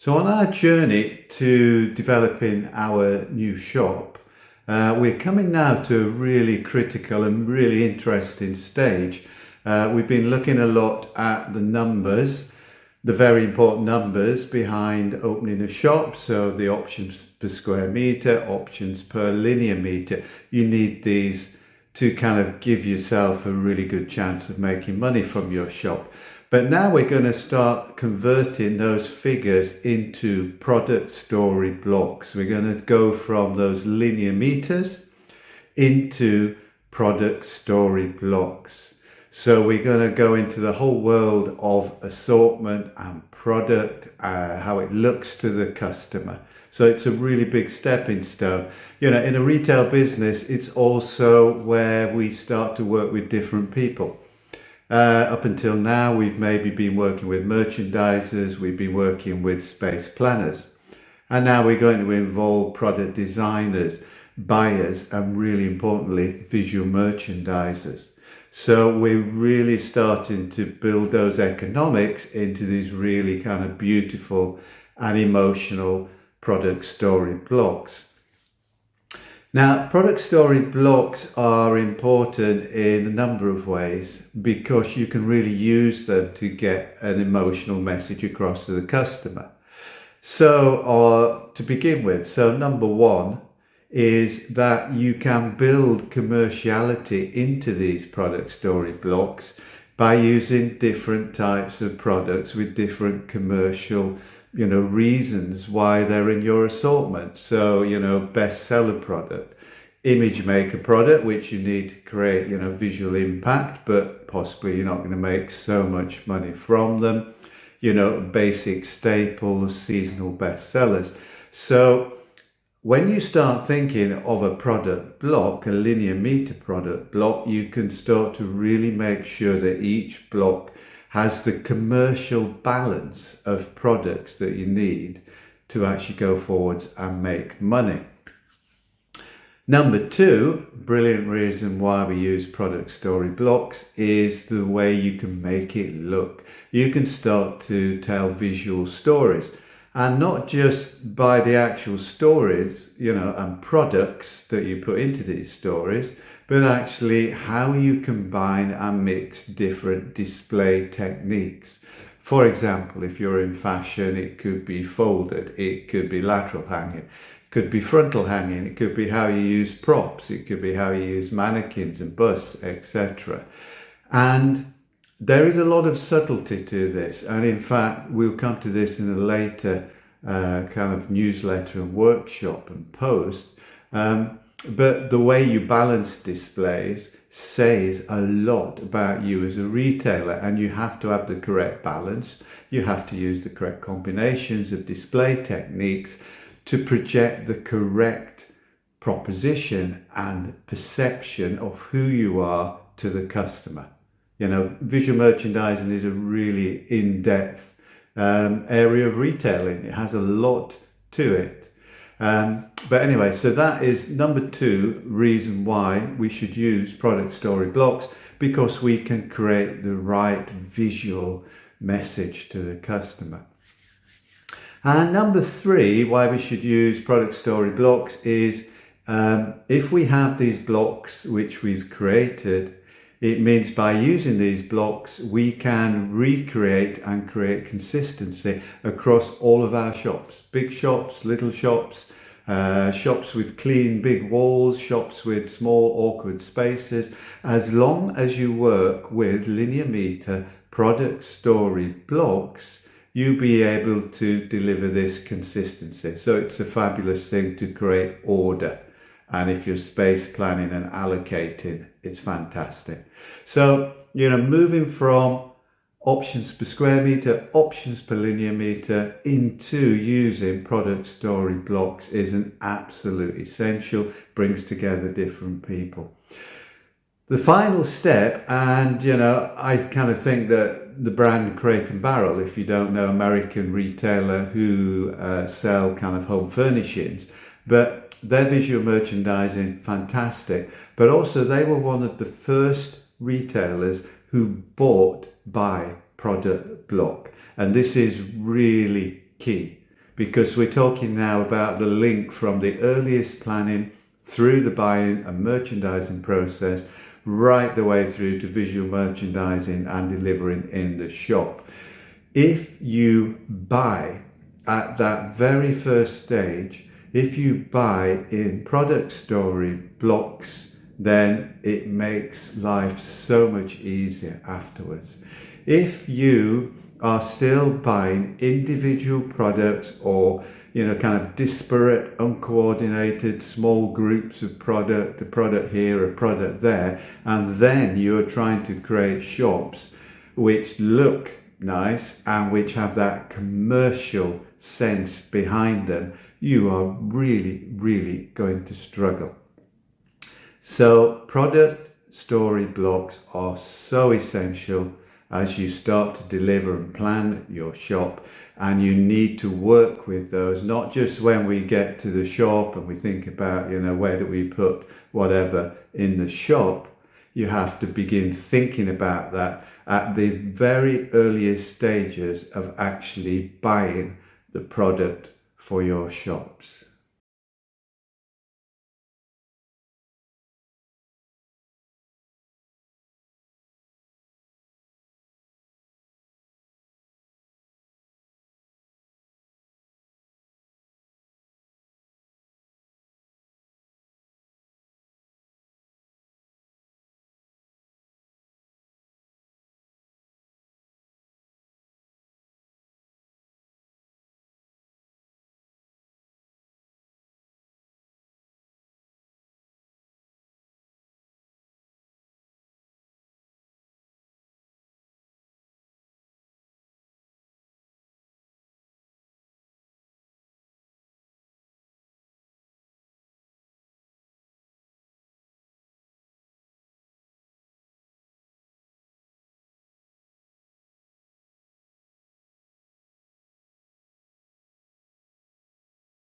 So on our journey to developing our new shop, we're coming now to a really critical and really interesting stage. We've been looking a lot at the numbers, the very important numbers behind opening a shop. So the options per square meter, options per linear meter. You need these to kind of give yourself a really good chance of making money from your shop. But now we're going to start converting those figures into product story blocks. We're going to go from those linear meters into product story blocks. So we're going to go into the whole world of assortment and product, how it looks to the customer. So it's a really big stepping stone. In a retail business, it's also where we start to work with different people. Up until now, we've maybe been working with merchandisers, we've been working with space planners, and now we're going to involve product designers, buyers, and really importantly, visual merchandisers. So we're really starting to build those economics into these really kind of beautiful and emotional product story blocks. Now, product story blocks are important in a number of ways because you can really use them to get an emotional message across to the customer. So, to begin with, number one is that you can build commerciality into these product story blocks by using different types of products with different commercial reasons why they're in your assortment. So, bestseller product, image maker product, which you need to create, visual impact, but possibly you're not going to make so much money from them. Basic staples, seasonal bestsellers. So when you start thinking of a product block, a linear meter product block, you can start to really make sure that each block has the commercial balance of products that you need to actually go forwards and make money. Number two, brilliant reason why we use product story blocks is the way you can make it look. You can start to tell visual stories, and not just by the actual stories, and products that you put into these stories, but actually how you combine and mix different display techniques. For example, if you're in fashion, it could be folded, it could be lateral hanging, it could be frontal hanging, it could be how you use props, it could be how you use mannequins and busts, etc. And there is a lot of subtlety to this, and in fact, we'll come to this in a later kind of newsletter and workshop and post. But the way you balance displays says a lot about you as a retailer, and you have to have the correct balance. You have to use the correct combinations of display techniques to project the correct proposition and perception of who you are to the customer. Visual merchandising is a really in-depth area of retailing. It has a lot to it. But anyway, so that is number two reason why we should use product story blocks, because we can create the right visual message to the customer. And number three, why we should use product story blocks is if we have these blocks which we've created, it means by using these blocks, we can recreate and create consistency across all of our shops. Big shops, little shops, shops with clean big walls, shops with small awkward spaces. As long as you work with linear meter product story blocks, you'll be able to deliver this consistency. So it's a fabulous thing to create order. And if you're space planning and allocating, it's fantastic. So, moving from options per square meter, options per linear meter into using product story blocks is an absolute essential, brings together different people. The final step, and I kind of think that the brand Crate and Barrel, if you don't know, American retailer who sell kind of home furnishings, but their visual merchandising, fantastic. But also they were one of the first retailers who bought by product block. And this is really key. because we're talking now about the link from the earliest planning through the buying and merchandising process right the way through to visual merchandising and delivering in the shop. If you buy at that very first stage, if you buy in product story blocks, then it makes life so much easier afterwards. If you are still buying individual products or kind of disparate, uncoordinated, small groups of product, a product here, a product there, and then you are trying to create shops which look nice and which have that commercial sense behind them, you are really going to struggle. So product story blocks are so essential as you start to deliver and plan your shop, and you need to work with those, not just when we get to the shop and we think about, where do we put whatever in the shop. You have to begin thinking about that at the very earliest stages of actually buying the product for your shops.